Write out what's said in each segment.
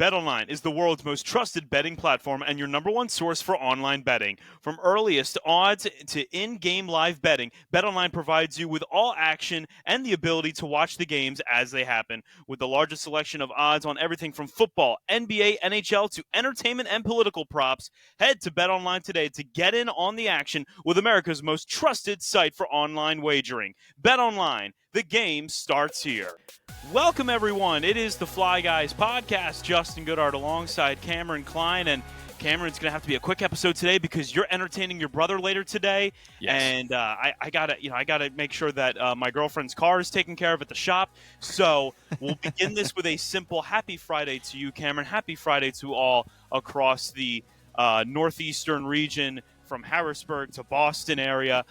BetOnline is the world's most trusted betting platform and your number one source for online betting. From earliest odds to in-game live betting, BetOnline provides you with all action and the ability to watch the games as they happen. With the largest selection of odds on everything from football, NBA, NHL to entertainment and political props, head to BetOnline today to get in on the action with America's most trusted site for online wagering. BetOnline, the game starts here. Welcome, everyone. It is the Fly Guys podcast. Justin Goodhart alongside Cameron Klein. And Cameron, it's going to have to be a quick episode today because you're entertaining your brother later today. Yes. And I gotta make sure that my girlfriend's car is taken care of at the shop. So we'll begin this with a simple happy Friday to you, Cameron. Happy Friday to all across the northeastern region from Harrisburg to Boston area.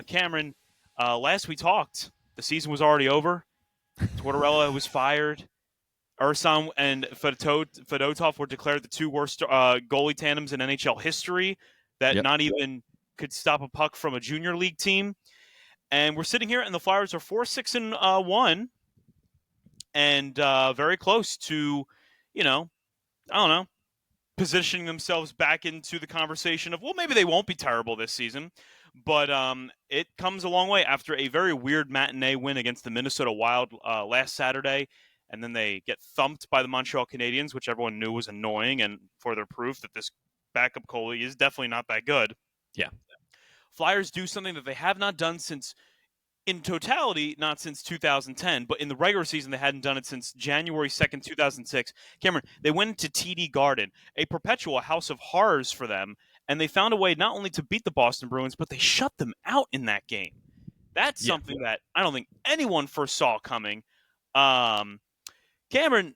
Cameron, last we talked, the season was already over. Tortorella was fired. Ursan and Fedotov were declared the two worst goalie tandems in NHL history that not even could stop a puck from a junior league team. And we're sitting here, and the Flyers are 4-6-1 and very close to, positioning themselves back into the conversation of, well, maybe they won't be terrible this season. But it comes a long way after a very weird matinee win against the Minnesota Wild last Saturday. And then they get thumped by the Montreal Canadiens, which everyone knew was annoying and further proof that this backup goalie is definitely not that good. Yeah. Flyers do something that they have not done since, in totality, not since 2010, but in the regular season, they hadn't done it since January 2nd, 2006. Cameron, they went to TD Garden, a perpetual house of horrors for them, and they found a way not only to beat the Boston Bruins, but they shut them out in that game. That's something that I don't think anyone foresaw coming. Cameron,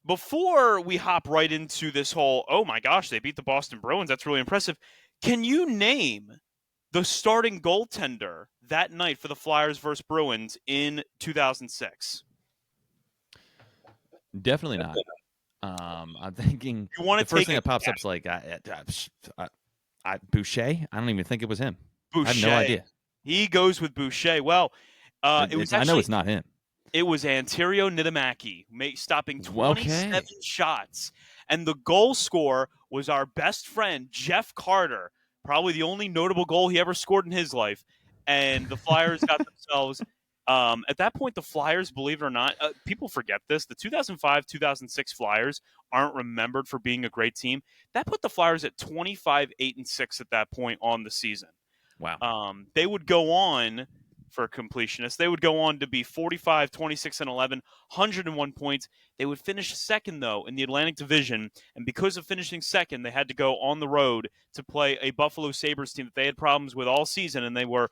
before we hop right into this whole, oh my gosh, they beat the Boston Bruins, that's really impressive, can you name the starting goaltender that night for the Flyers versus Bruins in 2006? Definitely not. I'm thinking the first thing that pops up is like Boucher. I don't even think it was him. Boucher. I have no idea. He goes with Boucher. Well, I know it's not him. It was Antonio Niittymaki stopping 27 shots. And the goal scorer was our best friend, Jeff Carter, probably the only notable goal he ever scored in his life. And the Flyers got themselves at that point, the Flyers, believe it or not, people forget this. The 2005-2006 Flyers aren't remembered for being a great team. That put the Flyers at 25-8-6 at that point on the season. Wow. They would go on, for completionists, they would go on to be 45-26-11, 101 points. They would finish second, though, in the Atlantic Division. And because of finishing second, they had to go on the road to play a Buffalo Sabres team that they had problems with all season, and they were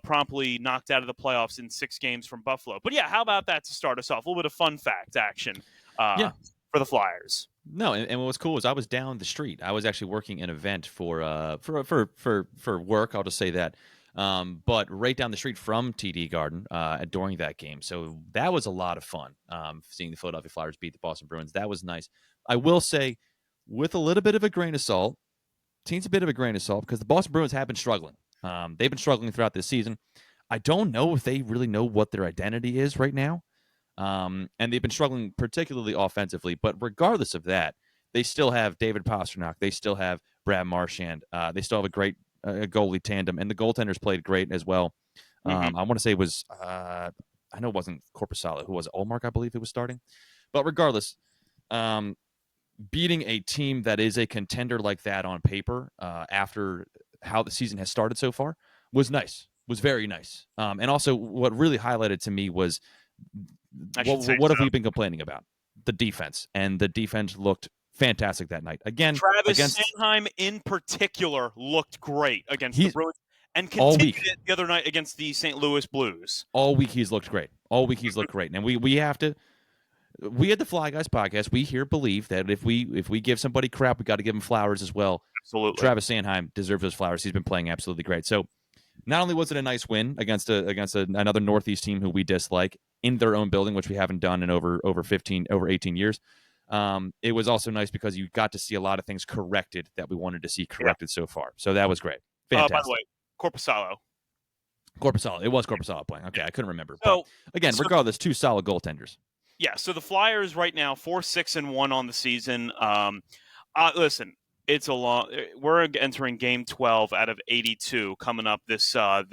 promptly knocked out of the playoffs in 6 games from Buffalo. But yeah, how about that to start us off? A little bit of fun fact action for the Flyers. No, and what was cool was I was down the street. I was actually working an event for work. I'll just say that. But right down the street from TD Garden during that game. So that was a lot of fun, seeing the Philadelphia Flyers beat the Boston Bruins. That was nice. I will say, with a little bit of a grain of salt, because the Boston Bruins have been struggling. They've been struggling throughout this season. I don't know if they really know what their identity is right now. And they've been struggling particularly offensively. But regardless of that, they still have David Pastrnak. They still have Brad Marchand. They still have a great goalie tandem. And the goaltenders played great as well. I want to say it was, I know it wasn't Korpisalo. Who was it? Olmark, I believe, who was starting. But regardless, beating a team that is a contender like that on paper after how the season has started so far was nice, was very nice. And also what really highlighted to me was what have we been complaining about? The defense. And the defense looked fantastic that night. Again, Travis Sanheim in particular looked great against the Bruins and continued it the other night against the St. Louis Blues. All week he's looked great. And we have to at the Fly Guys podcast, we here believe that if we give somebody crap, we got to give them flowers as well. Absolutely. Travis Sanheim deserves those flowers. He's been playing absolutely great. So not only was it a nice win against another Northeast team who we dislike in their own building, which we haven't done in over 18 years, it was also nice because you got to see a lot of things corrected that we wanted to see corrected so far. So that was great. Fantastic. By the way, Korpisalo. It was Korpisalo playing. Okay, I couldn't remember. So, but again, regardless, 2 solid goaltenders. Yeah, so the Flyers right now 4-6-1 on the season. Listen, it's a long. We're entering Game 12 out of 82 coming up this. I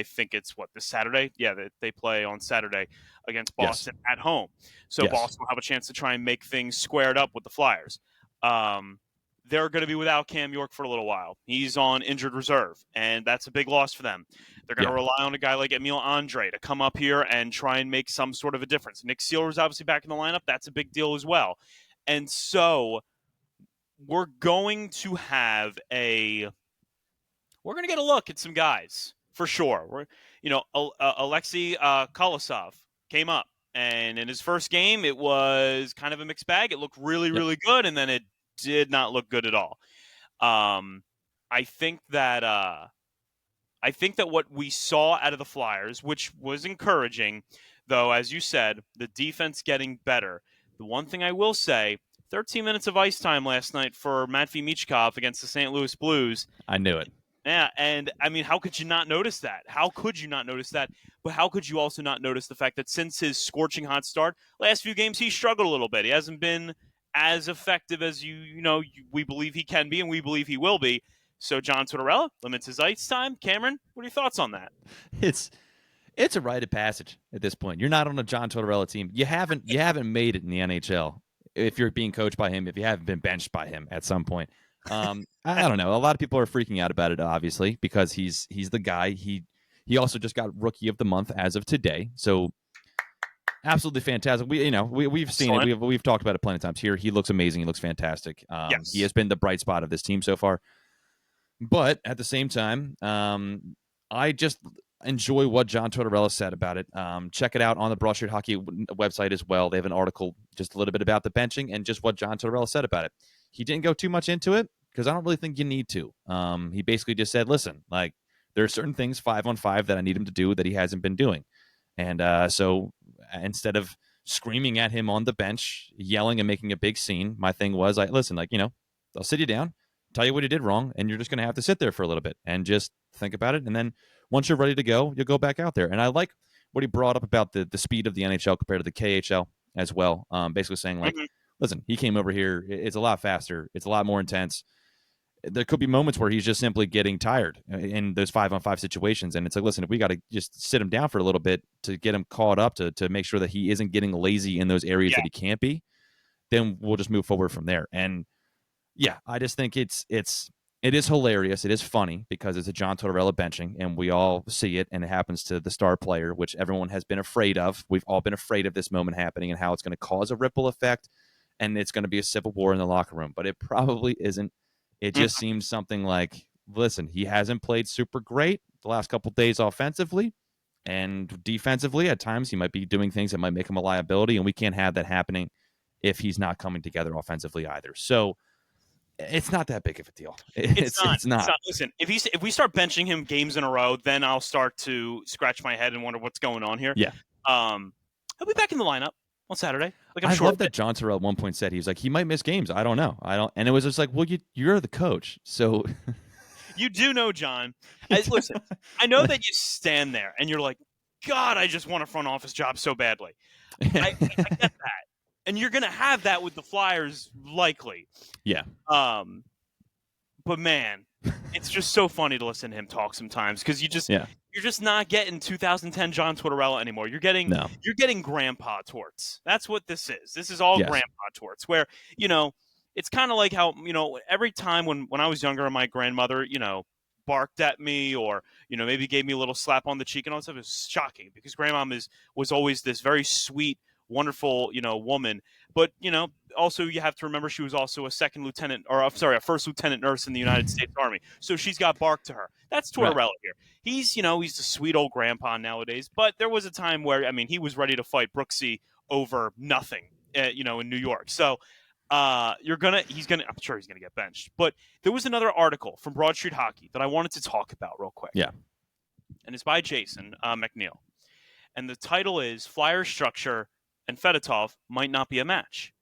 think it's this Saturday. Yeah, they play on Saturday against Yes. Boston at home. So Yes. Boston will have a chance to try and make things squared up with the Flyers. Um, they're going to be without Cam York for a little while. He's on injured reserve, and that's a big loss for them. They're going to Yeah. rely on a guy like Emil Andre to come up here and try and make some sort of a difference. Nick Sealer's obviously back in the lineup. That's a big deal as well. And so we're going to have we're going to get a look at some guys for sure. Alexei Kolosov came up, and in his first game, it was kind of a mixed bag. It looked really, Yep. really good, and then it did not look good at all. Um, I think that what we saw out of the Flyers, which was encouraging, though, as you said, the defense getting better. The one thing I will say, 13 minutes of ice time last night for Matvei Michkov against the St. Louis Blues. I knew it. Yeah, and I mean, how could you not notice that? How could you not notice that? But how could you also not notice the fact that since his scorching hot start, last few games he struggled a little bit. He hasn't been as effective as we believe he can be, and we believe he will be. So John Tortorella limits his ice time. Cameron, what are your thoughts on that? It's a rite of passage at this point. You're not on a John Tortorella team. You haven't made it in the NHL if you're being coached by him. If you haven't been benched by him at some point, I don't know. A lot of people are freaking out about it, obviously, because he's the guy. He also just got Rookie of the Month as of today. So absolutely fantastic. We've seen it. We've talked about it plenty of times here. He looks amazing. He looks fantastic. Yes. He has been the bright spot of this team so far. But at the same time, I just enjoy what John Tortorella said about it. Check it out on the Broad Street Hockey website as well. They have an article just a little bit about the benching and just what John Tortorella said about it. He didn't go too much into it because I don't really think you need to. He basically just said, listen, like there are certain things 5-on-5 that I need him to do that he hasn't been doing. And so instead of screaming at him on the bench, yelling and making a big scene, my thing was, listen, I'll sit you down, tell you what he did wrong, and you're just going to have to sit there for a little bit and just think about it. And then once you're ready to go, you'll go back out there. And I like what he brought up about the speed of the NHL compared to the KHL as well. Basically saying, listen, he came over here. It's a lot faster. It's a lot more intense. There could be moments where he's just simply getting tired in those 5-on-5 situations. And it's like, listen, if we got to just sit him down for a little bit to get him caught up to make sure that he isn't getting lazy in those areas that he can't be, then we'll just move forward from there. And yeah, I just think it is hilarious. It is funny because it's a John Tortorella benching, and we all see it, and it happens to the star player, which everyone has been afraid of. We've all been afraid of this moment happening and how it's going to cause a ripple effect, and it's going to be a civil war in the locker room. But it probably isn't. It just seems something like, listen, he hasn't played super great the last couple of days offensively, and defensively at times he might be doing things that might make him a liability, and we can't have that happening if he's not coming together offensively either. So it's not that big of a deal. It's not. Listen, if we start benching him games in a row, then I'll start to scratch my head and wonder what's going on here. Yeah. He'll be back in the lineup on Saturday. I love that John Tortorella at one point said he might miss games. I don't know. And it was just like, well, you're the coach, so you do know, John. Listen, I know that you stand there and you're like, God, I just want a front office job so badly. I get that. And you're going to have that with the Flyers, likely. Yeah. But man, it's just so funny to listen to him talk sometimes because you're just not getting 2010 John Tortorella anymore. You're getting Grandpa Torts. That's what this is. This is all Grandpa Torts. Where it's kind of like how every time when I was younger, my grandmother barked at me or maybe gave me a little slap on the cheek and all that stuff. It was shocking because Grandma was always this very sweet, wonderful, woman. But, also you have to remember she was also a a first lieutenant nurse in the United States Army. So she's got bark to her. That's Tortorella here. He's a sweet old grandpa nowadays. But there was a time where, he was ready to fight Brooksy over nothing, in New York. So I'm sure he's going to get benched. But there was another article from Broad Street Hockey that I wanted to talk about real quick. Yeah. And it's by Jason MacNeil. And the title is Flyer Structure and Fedotov Might Not Be a Match.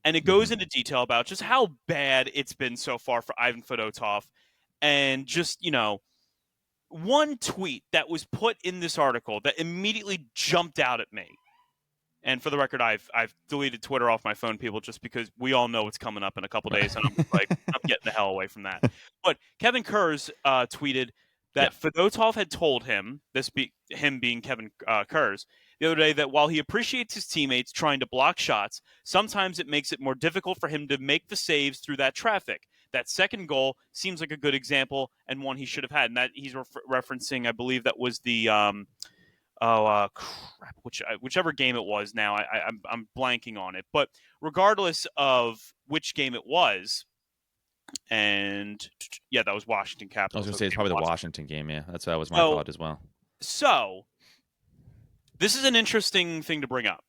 And it goes into detail about just how bad it's been so far for Ivan Fedotov. And just, one tweet that was put in this article that immediately jumped out at me And for the record, I've deleted Twitter off my phone, people, just because we all know what's coming up in a couple days, and I'm like, I'm getting the hell away from that. But Kevin Kurz tweeted Yeah. that Fedotov had told him, him being Kevin Kurz, the other day, that while he appreciates his teammates trying to block shots, sometimes it makes it more difficult for him to make the saves through that traffic. That second goal seems like a good example and one he should have had. And that he's referencing, I believe that was the crap, whichever game it was. Now I'm blanking on it, but regardless of which game it was, and yeah, that was Washington I Capitals. was going to say it's probably the Washington game. Yeah, that was my So- thought as well. So this is an interesting thing to bring up.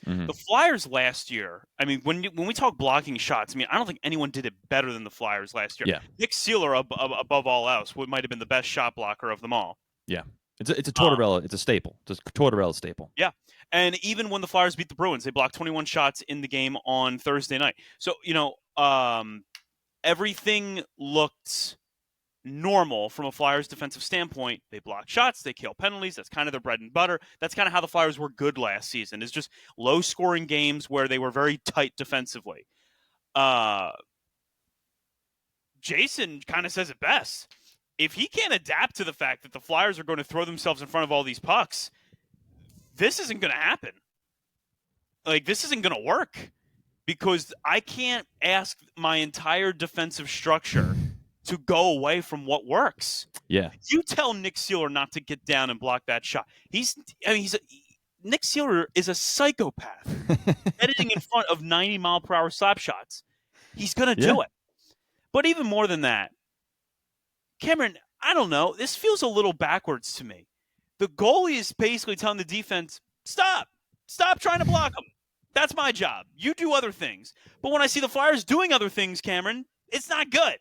Mhm. The Flyers last year, I mean, when we talk blocking shots, I mean, I don't think anyone did it better than the Flyers last year. Yeah. Nick Seeler, above all else, might have been the best shot blocker of them all. Yeah, it's a Tortorella. It's a staple. It's a Tortorella staple. Yeah. And even when the Flyers beat the Bruins, they blocked 21 shots in the game on Thursday night. So, everything looked normal from a Flyers defensive standpoint. They block shots, they kill penalties. That's kind of their bread and butter. That's kind of how the Flyers were good last season, is just low-scoring games where they were very tight defensively. Jason kind of says it best. If he can't adapt to the fact that the Flyers are going to throw themselves in front of all these pucks, this isn't going to happen. Like, this isn't going to work, because I can't ask my entire defensive structure to go away from what works. Yeah. You tell Nick Seeler not to get down and block that shot. Nick Seeler is a psychopath. Editing in front of 90-mile-per-hour slap shots. He's going to do it. But even more than that, Cameron, I don't know. This feels a little backwards to me. The goalie is basically telling the defense, stop trying to block him. That's my job. You do other things. But when I see the Flyers doing other things, Cameron, it's not good.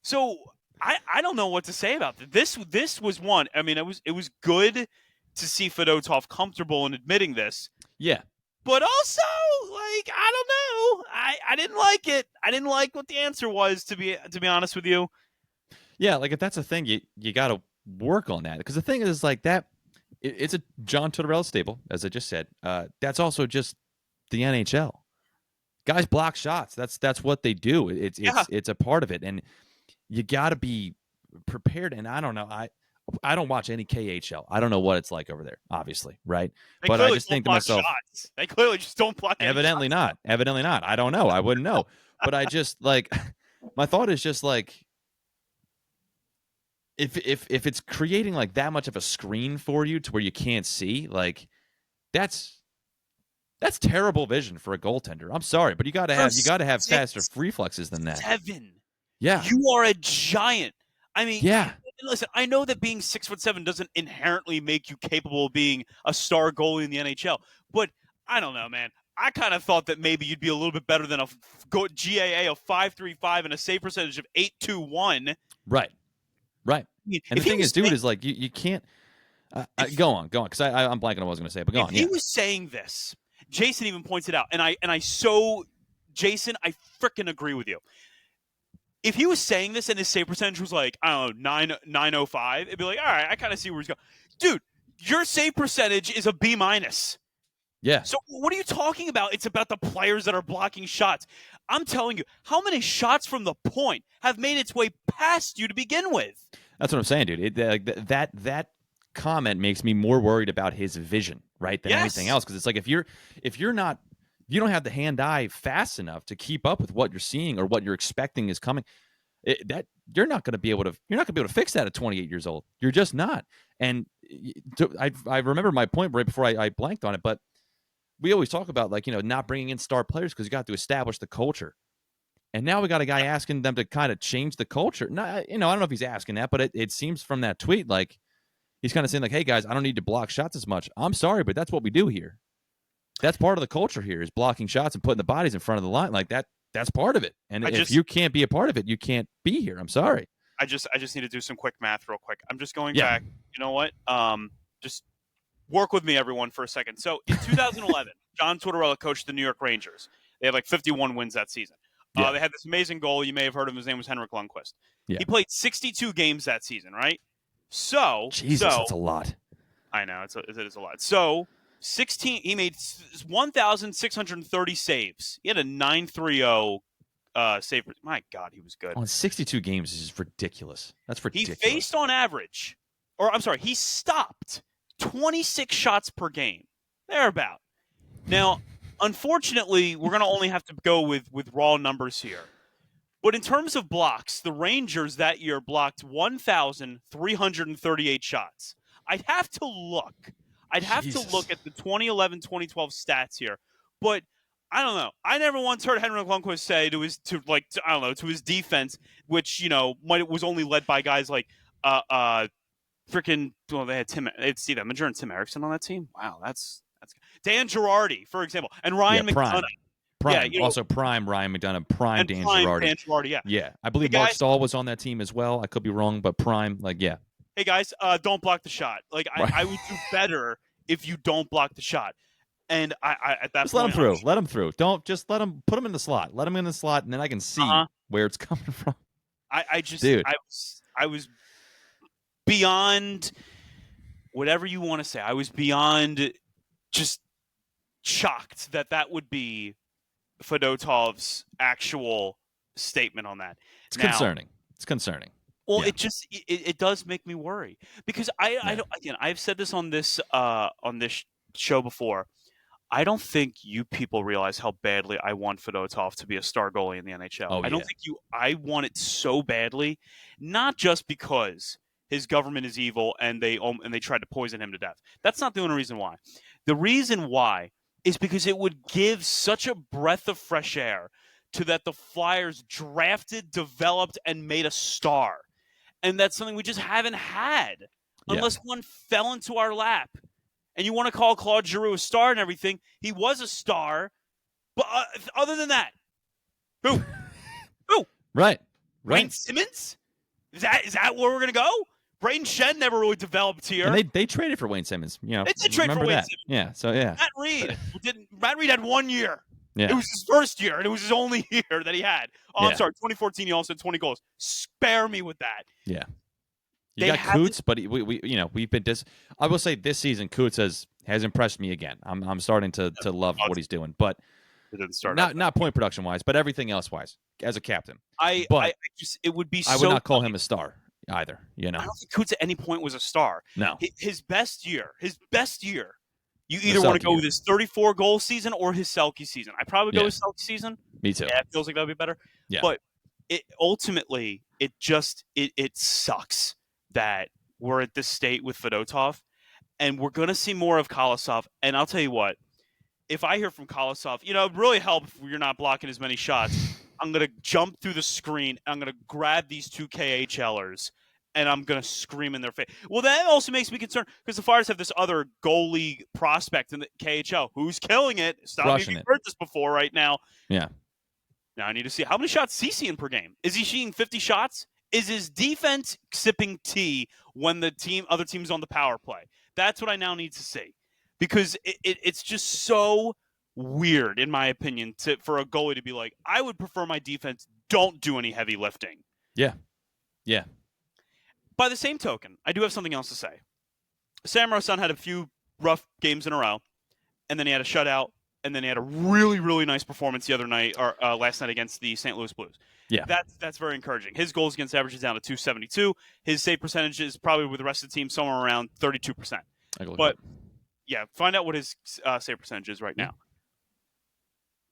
So I don't know what to say about this. This was one. I mean, it was good to see Fedotov comfortable in admitting this. Yeah. But also, like, I don't know. I didn't like it. I didn't like what the answer was, to be honest with you. Yeah, like if that's a thing, you got to work on that, because the thing is like that. It's a John Tortorella staple, as I just said. That's also just the NHL. Guys block shots. That's what they do. It's a part of it, and you got to be prepared. And I don't know. I don't watch any KHL. I don't know what it's like over there, obviously, right? But I just think to myself, shots. They clearly just don't block. Evidently not. Evidently not. I don't know. I wouldn't know. But I just like, my thought is just like, if it's creating like that much of a screen for you to where you can't see, like that's terrible vision for a goaltender. I'm sorry, but you got to have faster reflexes than that. 7. Yeah, you are a giant. I mean, yeah. Listen, I know that being 6'7" doesn't inherently make you capable of being a star goalie in the NHL, but I don't know, man. I kind of thought that maybe you'd be a little bit better than a GAA of 5.35 and a save percentage of 8.21. Right. Right. I mean, and the thing is, dude, is like you can't go on, because I'm blanking on what I was going to say, but go on. He was saying this. Jason even points it out, and I Jason, I freaking agree with you. If he was saying this and his save percentage was like, I don't know, 905, it'd be like, all right, I kind of see where he's going. Dude, your save percentage is a B-. Yeah. So what are you talking about? It's about the players that are blocking shots. I'm telling you, how many shots from the point have made its way past you to begin with? That's what I'm saying, dude. That comment makes me more worried about his vision, right, than anything else. Because it's like if you don't have the hand-eye fast enough to keep up with what you're seeing or what you're expecting is coming, you're not going to be able to fix that at 28 years old. You're just not. And I remember my point right before I blanked on it, but we always talk about, like, not bringing in star players because you got to establish the culture. And now we got a guy asking them to kind of change the culture. No, I don't know if he's asking that, but it seems from that tweet like he's kind of saying, like, hey, guys, I don't need to block shots as much. I'm sorry, but that's what we do here. That's part of the culture here, is blocking shots and putting the bodies in front of the line. Like that's part of it. And if you can't be a part of it, you can't be here. I'm sorry. I just need to do some quick math real quick. I'm just going back. You know what? Just work with me, everyone, for a second. So in 2011, John Tortorella coached the New York Rangers. They had like 51 wins that season. Yeah. They had this amazing goal. You may have heard of him. His name was Henrik Lundqvist. Yeah. He played 62 games that season, right? So Jesus, that's a lot. I know it is a lot. So He made 1,630 saves. He had a 930 save. My God, he was good. On 62 games is ridiculous. That's ridiculous. He faced on average, or I'm sorry, he stopped 26 shots per game. Thereabout. Now, unfortunately, we're going to only have to go with raw numbers here. But in terms of blocks, the Rangers that year blocked 1,338 shots. I'd have to look. I'd have to look at the 2011-2012 stats here. But I don't know. I never once heard Henrik Lundqvist say to his defense, which was only led by guys like freaking. Well, they had Steve Eminger and Tim Erickson on that team. Wow, that's Dan Girardi, for example, and Ryan McDonough. Prime. Also prime Ryan McDonough, prime Dan Girardi. Dan Girardi, yeah. I believe Mark Stahl was on that team as well. I could be wrong, but prime, yeah. Hey, guys, don't block the shot. I would do better if you don't block the shot. And I at that just point, let him through. Let him through. Don't just let him put him in the slot. Let him in the slot, and then I can see where it's coming from. I was beyond whatever you want to say. I was beyond just shocked that would be Fedotov's actual statement on that. It's concerning. It's concerning. Well, it does make me worry because I've said this on this show before. I don't think you people realize how badly I want Fedotov to be a star goalie in the NHL. I don't think I want it so badly, not just because his government is evil and they tried to poison him to death. That's not the only reason why. The reason why is because it would give such a breath of fresh air to that the Flyers drafted, developed, and made a star. And that's something we just haven't had unless one fell into our lap. And you want to call Claude Giroux a star and everything. He was a star. But other than that, who? Right. Wayne Simmons? Is that where we're going to go? Braden Shen never really developed here. And they traded for Wayne Simmons. They did trade for Wayne Simmons. Yeah, so yeah. Matt Reed had 1 year. Yeah. It was his first year, and it was his only year that he had. I'm sorry, 2014 he also had 20 goals. Spare me with that. Yeah. You got Coots, but we've been I will say this season Coots has impressed me again. I'm starting to love what he's doing, but it didn't start not point production wise, but everything else wise as a captain. It would be. I would not call him a star either. I don't think Coots at any point was a star. No, his best year. You either want to go with his 34-goal season or his Selke season. I probably go with Selke season. Me too. Yeah, it feels like that would be better. Yeah, but ultimately it sucks that we're at this state with Fedotov, and we're going to see more of Kolosov. And I'll tell you what, if I hear from Kolosov, it would really help if you're not blocking as many shots. I'm going to jump through the screen, and I'm going to grab these two KHLers, and I'm going to scream in their face. Well, that also makes me concerned because the Flyers have this other goalie prospect in the KHL who's killing it. Stop me if you've heard this before right now. Yeah. Now I need to see how many shots is he seeing per game. Is he seeing 50 shots? Is his defense sipping tea when the other team's on the power play? That's what I now need to see. Because it's just so weird, in my opinion, for a goalie to be like, I would prefer my defense don't do any heavy lifting. Yeah. Yeah. By the same token, I do have something else to say. Sam Rosen had a few rough games in a row, and then he had a shutout, and then he had a really, really nice performance the other night, or last night against the St. Louis Blues. Yeah, that's very encouraging. His goals against average is down to 272. His save percentage is probably with the rest of the team somewhere around 32%. But find out what his save percentage is right now.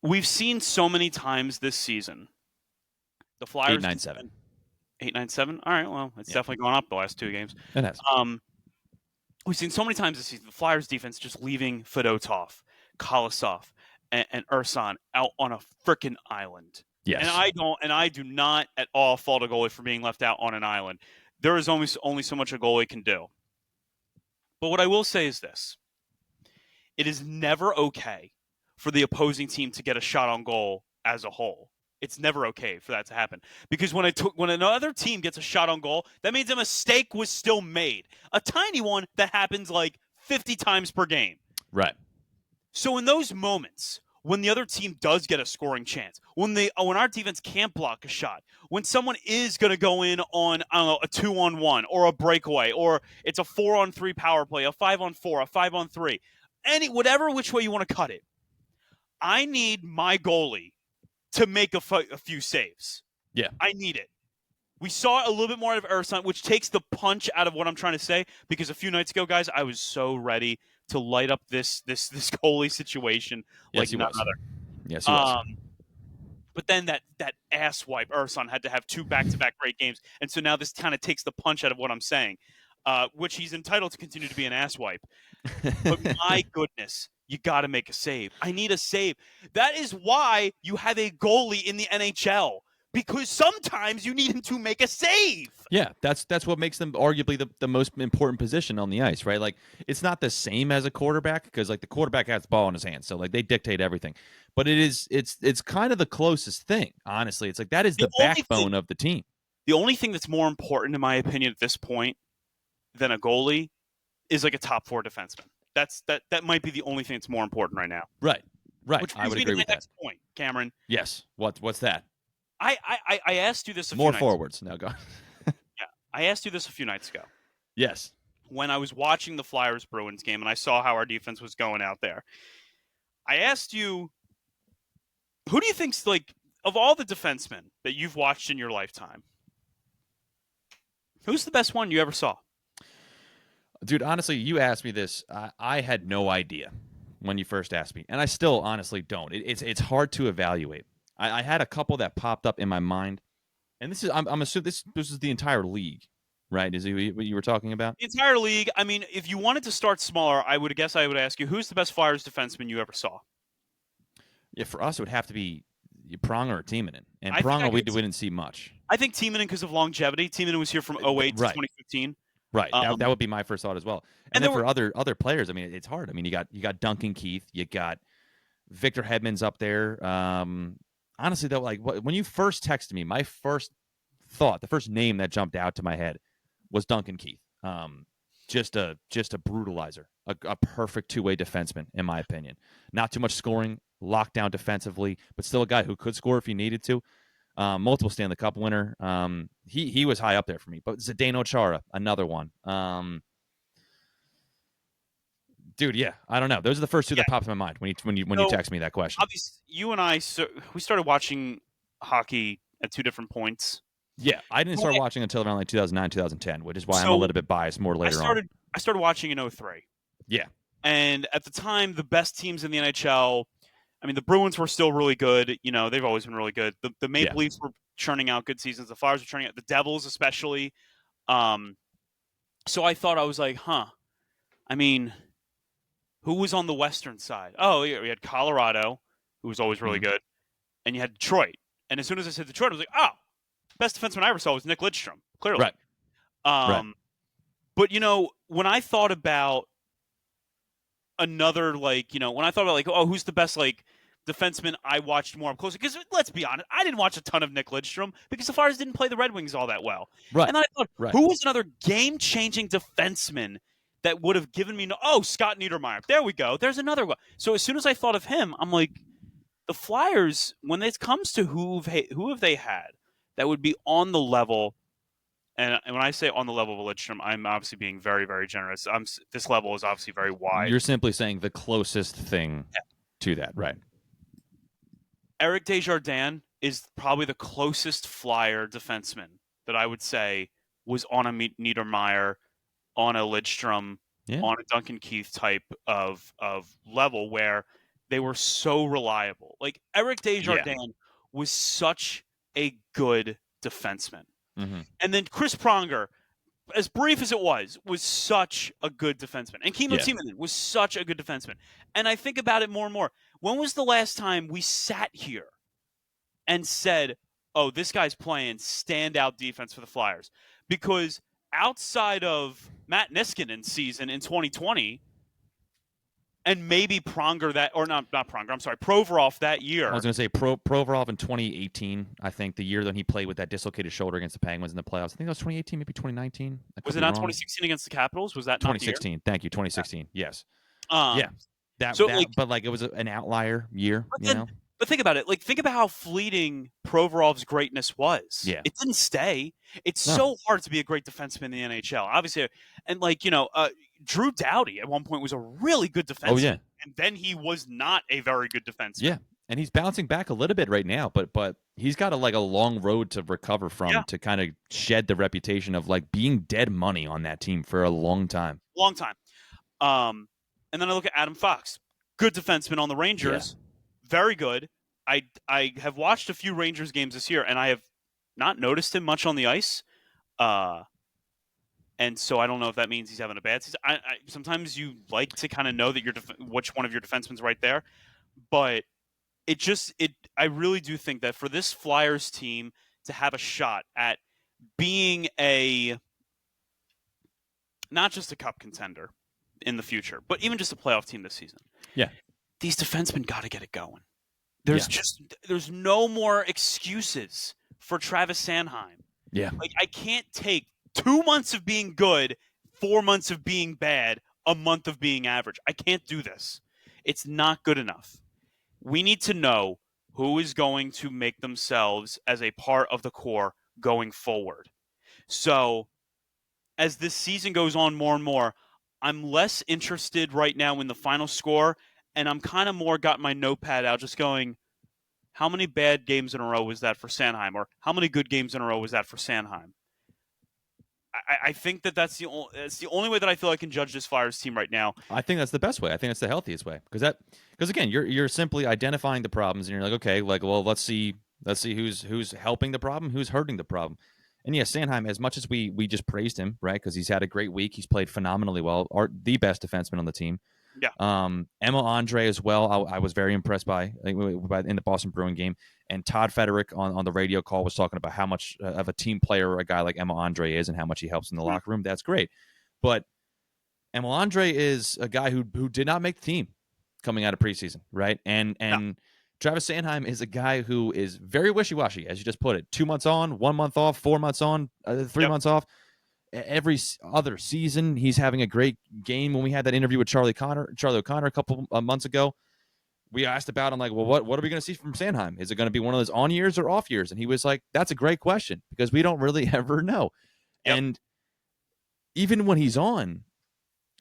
We've seen so many times this season. The Flyers 897. 897. All right, well, it's definitely gone up the last two games. It has. We've seen so many times this season the Flyers defense just leaving Fedotov, Kolosov, and Ursan out on a freaking island. Yes. And I do not at all fault a goalie for being left out on an island. There is only so much a goalie can do. But what I will say is this. It is never okay for the opposing team to get a shot on goal as a whole. It's never okay for that to happen. Because when another team gets a shot on goal, that means a mistake was still made. A tiny one that happens like 50 times per game. Right. So in those moments, when the other team does get a scoring chance, when our defense can't block a shot, when someone is going to go in on, I don't know, a 2-on-1 or a breakaway, or it's a 4-on-3 power play, a 5-on-4, a 5-on-3, whatever which way you want to cut it, I need my goalie to make a few saves. Yeah. I need it. We saw a little bit more out of Ersan, which takes the punch out of what I'm trying to say, because a few nights ago, guys, I was so ready to light up this goalie situation like none other. Yes, he was. But then that ass wipe, Ersan had to have 2 back-to-back great games, and so now this kind of takes the punch out of what I'm saying, which he's entitled to continue to be an ass wipe. But my goodness, you got to make a save. I need a save. That is why you have a goalie in the NHL, because sometimes you need him to make a save. Yeah, that's what makes them arguably the most important position on the ice, right? Like, it's not the same as a quarterback, because like the quarterback has the ball in his hands, so like they dictate everything. But it's kind of the closest thing, honestly. It's like that is the backbone of the team. The only thing that's more important, in my opinion, at this point than a goalie is like a top 4 defenseman. That might be the only thing that's more important right now. Right. Which I would brings me agree to my with next that. point, Cameron. Yes. What's that? I asked you this a few More nights forwards. Now go. Yeah, I asked you this a few nights ago. Yes. When I was watching the Flyers-Bruins game and I saw how our defense was going out there, I asked you, who do you think's, like, of all the defensemen that you've watched in your lifetime, who's the best one you ever saw? Dude, honestly, you asked me this. I had no idea when you first asked me, and I still honestly don't. It's hard to evaluate. I had a couple that popped up in my mind, and this is I'm assuming this is the entire league, right? Is it what you were talking about? The entire league. I mean, if you wanted to start smaller, I would ask you, who's the best Flyers defenseman you ever saw? Yeah, for us, it would have to be Pronger or Timonen, and I Pronger we didn't see much. I think Timonen because of longevity. Timonen was here from 2008 to 2015. Right, that would be my first thought as well. And then for other players, I mean, it's hard. I mean, you got Duncan Keith, you got Victor Hedman's up there. Honestly, though, like when you first texted me, my first thought, the first name that jumped out to my head was Duncan Keith. Just a brutalizer, a perfect two-way defenseman, in my opinion. Not too much scoring, locked down defensively, but still a guy who could score if he needed to. Multiple Stanley Cup winner. He was high up there for me. But Zdeno Chara, another one. Dude, yeah, I don't know. Those are the first two that popped in my mind when you text me that question. Obviously, you and I, we started watching hockey at 2 different points. Yeah, I didn't start watching until around like 2009, 2010, which is why I'm a little bit biased more later on. I started watching in 2003. Yeah. And at the time, the best teams in the NHL, I mean, the Bruins were still really good. You know, they've always been really good. The Maple Leafs were churning out good seasons. The Flyers were churning out. The Devils especially. So I thought, I was like, I mean, who was on the Western side? Oh, yeah, we had Colorado, who was always really good. And you had Detroit. And as soon as I said Detroit, I was like, oh, best defenseman I ever saw was Nick Lidstrom, clearly. Right. But, you know, when I thought about another, like, you know, when I thought about, like, oh, who's the best, like, defenseman I watched more up close? Because let's be honest, I didn't watch a ton of Nick Lidstrom because the Flyers didn't play the Red Wings all that well. Right. And I thought, who was another game-changing defenseman that would have given me Scott Niedermayer. There we go. There's another one. So as soon as I thought of him, I'm like, the Flyers, when it comes to who have they had that would be on the level, and when I say on the level of Lidstrom, I'm obviously being very, very generous. This level is obviously very wide. You're simply saying the closest thing to that, right? Eric Desjardins is probably the closest Flyer defenseman that I would say was on a Niedermayer, on a Lidstrom, on a Duncan Keith type of level where they were so reliable. Like, Eric Desjardins was such a good defenseman. Mm-hmm. And then Chris Pronger, as brief as it was such a good defenseman. And Kimmo Timonen was such a good defenseman. And I think about it more and more. When was the last time we sat here and said, oh, this guy's playing standout defense for the Flyers? Because outside of Matt Niskanen's season in 2020, and maybe Pronger Provorov that year. I was going to say Provorov in 2018, I think, the year that he played with that dislocated shoulder against the Penguins in the playoffs. I think that was 2018, maybe 2019. Was it not 2016 against the Capitals? Was that not 2016? Thank you, 2016. Yes. But like it was an outlier year, But think about it. Like, think about how fleeting Provorov's greatness was. Yeah. It didn't stay. It's No. so hard to be a great defenseman in the NHL. Obviously, and Drew Doughty at one point was a really good defenseman. Oh, yeah. And then he was not a very good defenseman. Yeah. And he's bouncing back a little bit right now, but he's got a long road to recover from to kind of shed the reputation of like being dead money on that team for a long time. Long time. And then I look at Adam Fox, good defenseman on the Rangers, very good. I have watched a few Rangers games this year, and I have not noticed him much on the ice. And so I don't know if that means he's having a bad season. Sometimes you like to kind of know that which one of your defensemen's right there, but I really do think that for this Flyers team to have a shot at being not just a cup contender in the future, but even just a playoff team this season. Yeah. These defensemen got to get it going. There's no more excuses for Travis Sanheim. Yeah. Like, I can't take 2 months of being good, 4 months of being bad, a month of being average. I can't do this. It's not good enough. We need to know who is going to make themselves as a part of the core going forward. So, as this season goes on more and more, I'm less interested right now in the final score, and I'm kind of more got my notepad out just going, how many bad games in a row was that for Sanheim? Or how many good games in a row was that for Sanheim? I think that's the only way that I feel I can judge this Flyers team right now. I think that's the best way. I think that's the healthiest way because again, you're simply identifying the problems and you're like, okay, well, let's see who's helping the problem, who's hurting the problem. And yeah, Sanheim, as much as we just praised him, right? Because he's had a great week, he's played phenomenally well, the best defenseman on the team. Yeah. Emil Andre as well. I was very impressed by in the Boston Bruin game. And Todd Federick on the radio call was talking about how much of a team player a guy like Emil Andre is and how much he helps in the locker room. That's great. But Emil Andre is a guy who did not make the team coming out of preseason, right? And Travis Sanheim is a guy who is very wishy-washy, as you just put it. 2 months on, 1 month off, 4 months on, 3 months off. Every other season, he's having a great game. When we had that interview with Charlie O'Connor a couple months ago, we asked about him, like, well, what are we going to see from Sanheim? Is it going to be one of those on years or off years? And he was like, that's a great question because we don't really ever know. Yep. And even when he's on,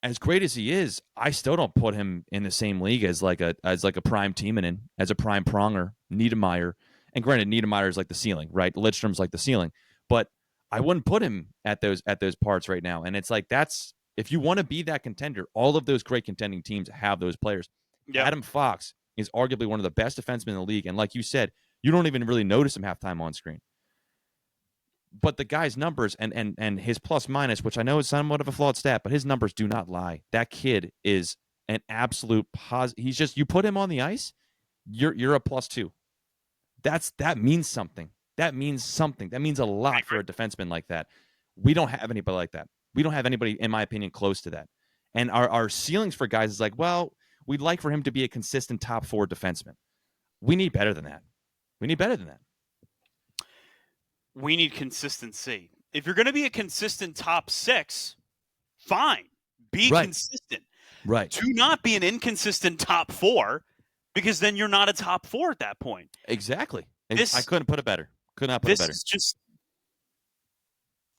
as great as he is, I still don't put him in the same league as like a prime Timonen, as a prime Pronger, Niedermeyer. And granted, Niedermeyer is like the ceiling, right? Lidstrom's like the ceiling, but I wouldn't put him at those parts right now. And it's like, that's, if you want to be that contender, all of those great contending teams have those players. Yep. Adam Fox is arguably one of the best defensemen in the league. And like you said, you don't even really notice him half time on screen. But the guy's numbers and his plus minus, which I know is somewhat of a flawed stat, but his numbers do not lie. That kid is an absolute he's just, you put him on the ice, you're a +2. That means something. That means something. That means a lot for a defenseman like that. We don't have anybody like that. We don't have anybody, in my opinion, close to that. And our ceilings for guys is like, well, we'd like for him to be a consistent top 4 defenseman. We need better than that. We need better than that. We need consistency. If you're going to be a consistent top 6, fine. Be consistent. Right. Do not be an inconsistent top 4 because then you're not a top 4 at that point. Exactly. I couldn't put it better. Could not put it better.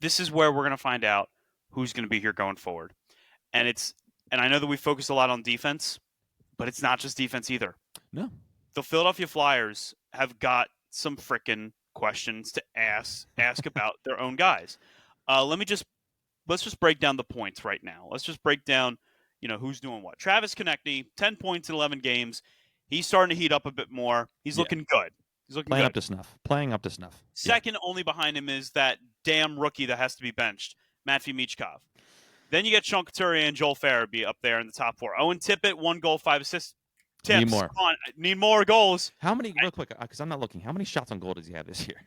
This is where we're going to find out who's going to be here going forward. And I know that we focus a lot on defense, but it's not just defense either. No. The Philadelphia Flyers have got some frickin' questions to ask about their own guys. Let's just break down the points right now. Let's just break down, who's doing what. Travis Konechny, 10 points in 11 games. He's starting to heat up a bit more. He's looking good. He's looking playing good. Playing up to snuff. Second only behind him is that damn rookie that has to be benched, Matvei Michkov. Then you get Sean Couturier and Joel Farabee up there in the top 4. Owen Tippett, 1 goal, 5 assists. Tips. Need more. Come on, need more goals. How many, real quick, because I'm not looking, how many shots on goal does he have this year?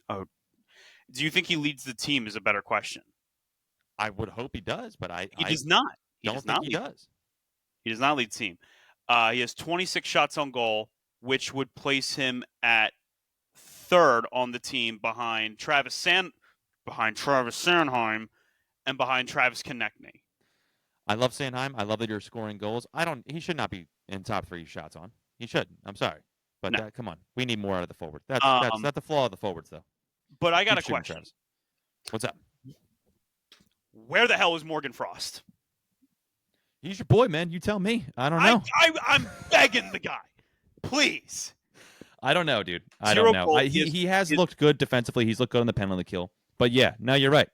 Oh, do you think he leads the team is a better question. I would hope he does, but he does not. He does not. He does not lead the team. He has 26 shots on goal, which would place him at 3rd on the team behind Travis Sanheim and behind Travis Konechny. I love Sanheim. I love that you're scoring goals. He should not be in top 3 shots on. He shouldn't. I'm sorry. But No. come on, we need more out of the forward. That's Um, not the flaw of the forwards, though. but I got Keep a shooting, question. Travis. What's up? Where the hell is Morgan Frost? He's your boy, man. You tell me. I don't know. I'm begging the guy. Please. I don't know, dude. I don't 0 know. goals. He has looked good defensively. He's looked good on the penalty kill. But yeah, no, you're right.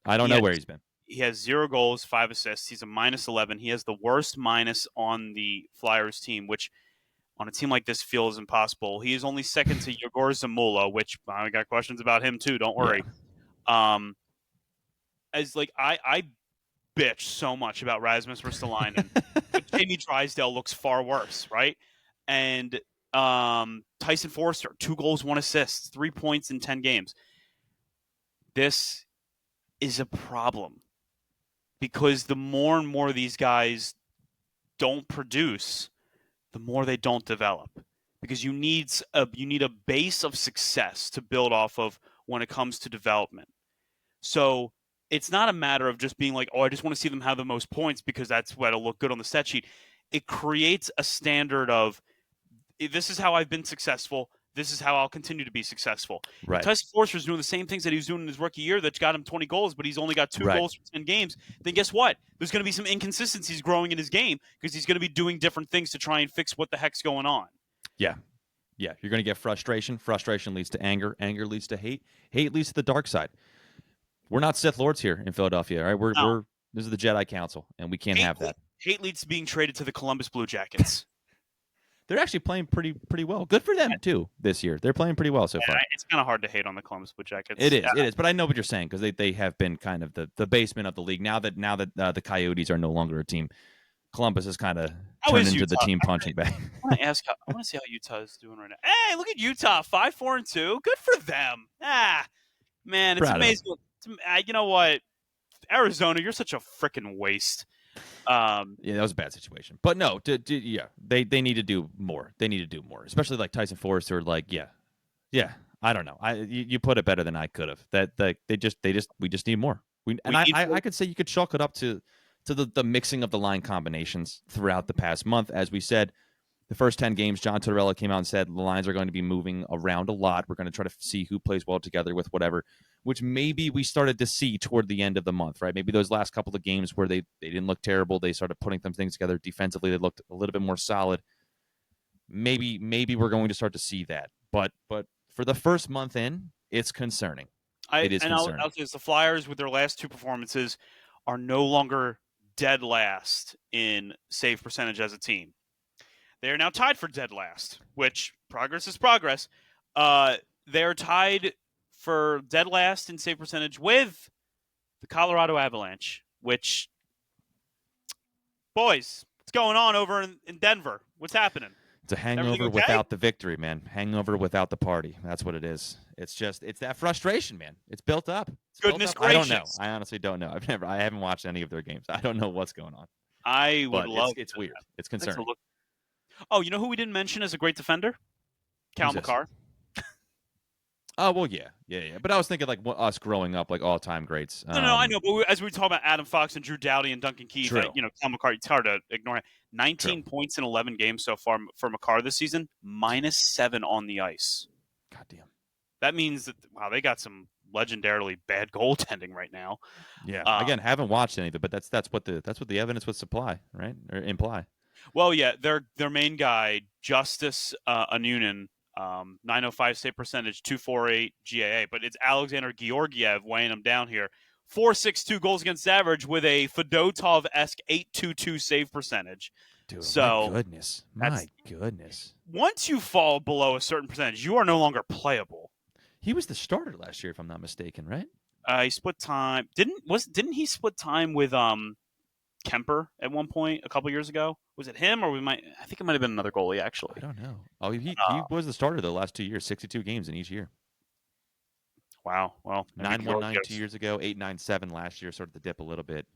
I don't know where he's been. He has 0 goals, 5 assists. He's a -11. He has the worst minus on the Flyers team, which on a team like this feels impossible. He is only second to Yegor Zamula, which I got questions about him too. Don't worry. Yeah. As like I bitch so much about Rasmus Ristolainen, but Jamie Drysdale looks far worse, right? And Tyson Forster, 2 goals, 1 assist, 3 points in 10 games. This is a problem because the more and more these guys don't produce, the more they don't develop. Because you need a base of success to build off of when it comes to development. So it's not a matter of just being like, oh, I just want to see them have the most points because that's what'll look good on the stat sheet. It creates a standard of this is how I've been successful. This is how I'll continue to be successful. Right. If Tyson Forster is doing the same things that he was doing in his rookie year that got him 20 goals, but he's only got 2 goals for 10 games, then guess what? There's going to be some inconsistencies growing in his game because he's going to be doing different things to try and fix what the heck's going on. Yeah. Yeah. You're going to get frustration. Frustration leads to anger. Anger leads to hate. Hate leads to the dark side. We're not Sith Lords here in Philadelphia, all right? We're this is the Jedi Council, and we can't have that. Hate leads to being traded to the Columbus Blue Jackets. They're actually playing pretty well. Good for them too this year. They're playing pretty well so far. It's kind of hard to hate on the Columbus Blue Jackets. It is. But I know what you're saying because they have been kind of the basement of the league. Now that the Coyotes are no longer a team, Columbus has kind of turned into the team punching bag. I want to see how Utah is doing right now. Hey, look at Utah, 5-4-2. Good for them. Man, it's amazing. You know what? Arizona, you're such a freaking waste. Yeah, that was a bad situation. But no, they need to do more. They need to do more, especially like Tyson Forster. Like, yeah. I don't know. You put it better than I could have. We just need more. I could say you could chalk it up to the mixing of the line combinations throughout the past month. As we said, the first 10 games, John Tortorella came out and said the lines are going to be moving around a lot. We're going to try to see who plays well together with whatever, which maybe we started to see toward the end of the month, right? Maybe those last couple of games where they didn't look terrible. They started putting some things together defensively. They looked a little bit more solid. Maybe we're going to start to see that. But for the first month in, it's concerning. It is concerning. I'll say this, the Flyers, with their last 2 performances, are no longer dead last in save percentage as a team. They are now tied for dead last, which progress is progress. They are tied for dead last in save percentage with the Colorado Avalanche, which, boys, what's going on over in Denver? What's happening? It's a hangover without the victory, man. Hangover without the party. That's what it is. It's that frustration, man. It's built up. Goodness gracious. I don't know. I honestly don't know. I haven't watched any of their games. I don't know what's going on. I would love it's weird. It's concerning. Oh, you know who we didn't mention as a great defender? Cal McCarr. Oh, well, yeah. But I was thinking like us growing up, like all-time greats. No, I know. But as we talk about Adam Fox and Drew Doughty and Duncan Keith, Cal McCarr, it's hard to ignore. 19 points in 11 games so far for McCarr this season, -7 on the ice. Goddamn. That means that, wow, they got some legendarily bad goaltending right now. Yeah. Again, haven't watched any of it, but that's what the evidence would supply, right? Or imply. Well, yeah, their main guy, Justice Anunin, 905 save percentage, 248 GAA, but it's Alexander Georgiev weighing him down here. 4.62 goals against average with a Fedotov-esque 8.22 save percentage. Dude, so, my goodness. Once you fall below a certain percentage, you are no longer playable. He was the starter last year, if I'm not mistaken, right? He split time. Didn't he split time with Kemper at one point a couple years ago? Was it him, or I think it might have been another goalie, actually. I don't know. Oh, he was the starter the last 2 years, 62 games in each year. Wow. Well, 919 2 years ago, 897 last year, started to dip a little bit.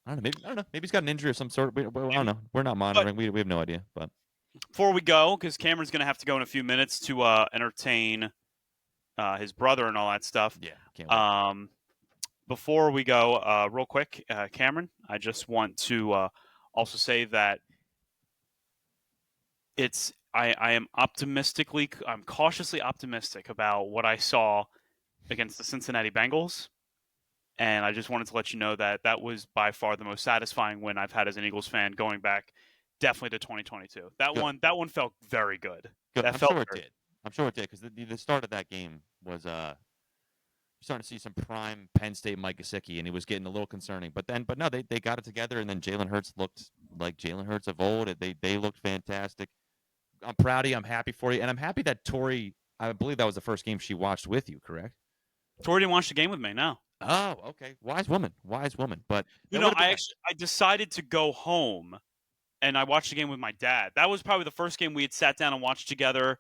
I don't know. Maybe he's got an injury of some sort. I don't know. We're not monitoring. We have no idea. But before we go, because Cameron's going to have to go in a few minutes to entertain his brother and all that stuff. Yeah. Can't wait. Before we go, real quick, Cameron, I just want to also say that it's I'm cautiously optimistic about what I saw against the Cincinnati Bengals. And I just wanted to let you know that that was by far the most satisfying win I've had as an Eagles fan going back definitely to 2022. Good. That one felt very good. Good. That I'm felt sure it very did. I'm sure it did because the start of that game was you're starting to see some prime Penn State Mike Gesicki, and he was getting a little concerning. But no, they got it together, and then Jalen Hurts looked like Jalen Hurts of old. They looked fantastic. I'm proud of you. I'm happy for you, and I'm happy that Tori. I believe that was the first game she watched with you, correct? Tori didn't watch the game with me, no. Oh, okay. Wise woman. Wise woman. But You that know, would have been nice. I decided to go home and I watched the game with my dad. That was probably the first game we had sat down and watched together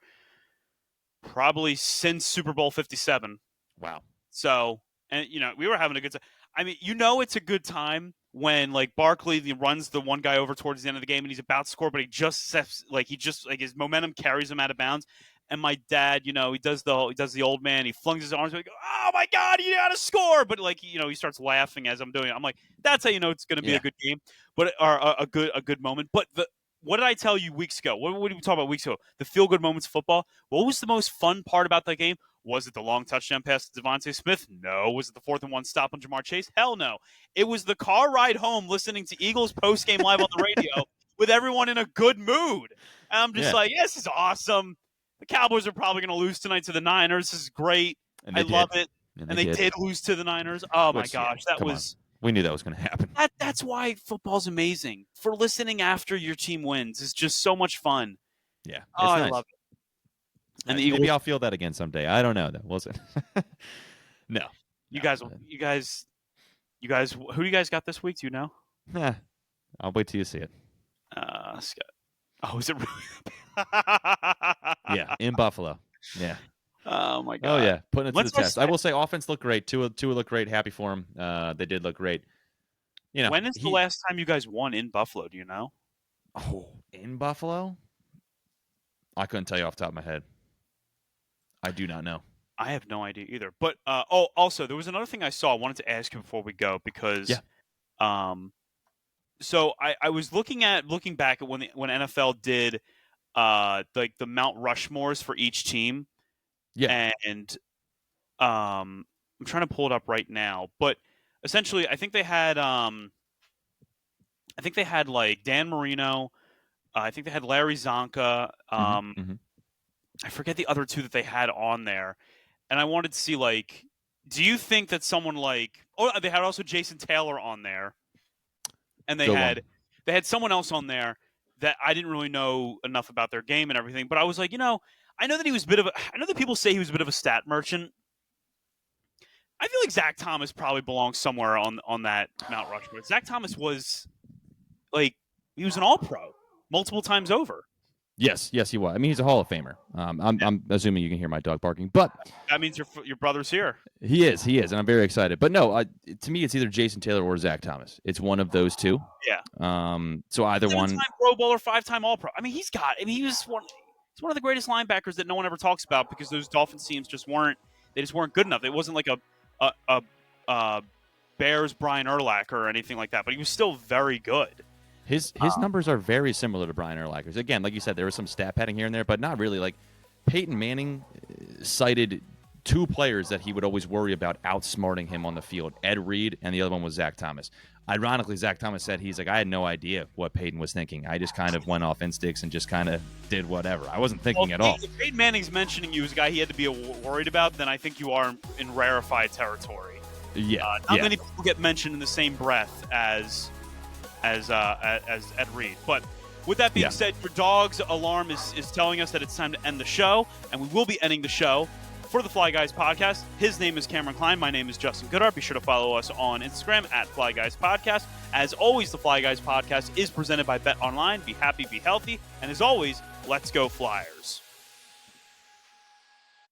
probably since Super Bowl 57. Wow. So, and we were having a good time. I mean, it's a good time when like Barkley runs the one guy over towards the end of the game and he's about to score, but he just steps, like his momentum carries him out of bounds. And my dad, he does the old man. He flings his arms. Like, oh my God, you got to score! But like, he starts laughing as I'm doing it. I'm like, that's how you know it's going to be a good game, but or a good moment. But what did I tell you weeks ago? What did we talk about weeks ago? The feel good moments of football. What was the most fun part about that game? Was it the long touchdown pass to Devontae Smith? No. Was it the 4th and 1 stop on Jamar Chase? Hell no. It was the car ride home listening to Eagles post-game live on the radio with everyone in a good mood. And I'm just like, this is awesome. The Cowboys are probably going to lose tonight to the Niners. This is great. I love it. And they did lose to the Niners. Oh, my gosh. That was – we knew that was going to happen. That's why football's amazing. For listening after your team wins is just so much fun. Yeah. Oh, nice. I love it. And the Eagles, maybe I'll feel that again someday. I don't know though. We'll see. No. You guys, who do you guys got this week? Do you know? Nah. I'll wait till you see it. Scott. Oh, is it really? Yeah, in Buffalo. Yeah. Oh my God. Oh yeah, putting it to the test. I will say, offense looked great. Tua looked great. Happy for him. They did look great. When is the last time you guys won in Buffalo? Do you know? Oh, in Buffalo? I couldn't tell you off the top of my head. I do not know. I have no idea either. But also there was another thing I saw. I wanted to ask you before we go because, so I was looking back at when NFL did, like the Mount Rushmores for each team. Yeah. And I'm trying to pull it up right now, but essentially I think they had like Dan Marino. I think they had Larry Zonka. I forget the other two that they had on there. And I wanted to see, like, do you think that someone like – they had also Jason Taylor on there. And they had someone else on there that I didn't really know enough about their game and everything. But I was like, I know that he was I know that people say he was a bit of a stat merchant. I feel like Zach Thomas probably belongs somewhere on that Mount Rushmore. Zach Thomas was, like, he was an All-Pro multiple times over. Yes, he was. I mean, he's a Hall of Famer. I'm assuming you can hear my dog barking, but that means your brother's here. He is, and I'm very excited. But no, to me, it's either Jason Taylor or Zach Thomas. It's one of those two. Yeah. So either one. 7-time Pro Bowler, 5-time All-Pro. I mean, he was one. He's one of the greatest linebackers that no one ever talks about because those Dolphins teams just weren't good enough. It wasn't like a Bears Brian Urlacher or anything like that, but he was still very good. His numbers are very similar to Brian Urlacher's. Again, like you said, there was some stat padding here and there, but not really. Like Peyton Manning cited two players that he would always worry about outsmarting him on the field: Ed Reed, and the other one was Zach Thomas. Ironically, Zach Thomas said he's like, I had no idea what Peyton was thinking. I just kind of went off instincts and just kind of did whatever. I wasn't thinking at all. If Peyton Manning's mentioning you as a guy he had to be worried about, then I think you are in rarefied territory. Yeah, not many people get mentioned in the same breath as Ed Reed. But with that being said, your dog's alarm is telling us that it's time to end the show, and we will be ending the show for the Fly Guys Podcast. His name is Cameron Klein. My name is Justin Goodhart. Be sure to follow us on Instagram at Fly Guys Podcast. As always, the Fly Guys Podcast is presented by Bet Online. Be happy, be healthy, and as always, let's go Flyers.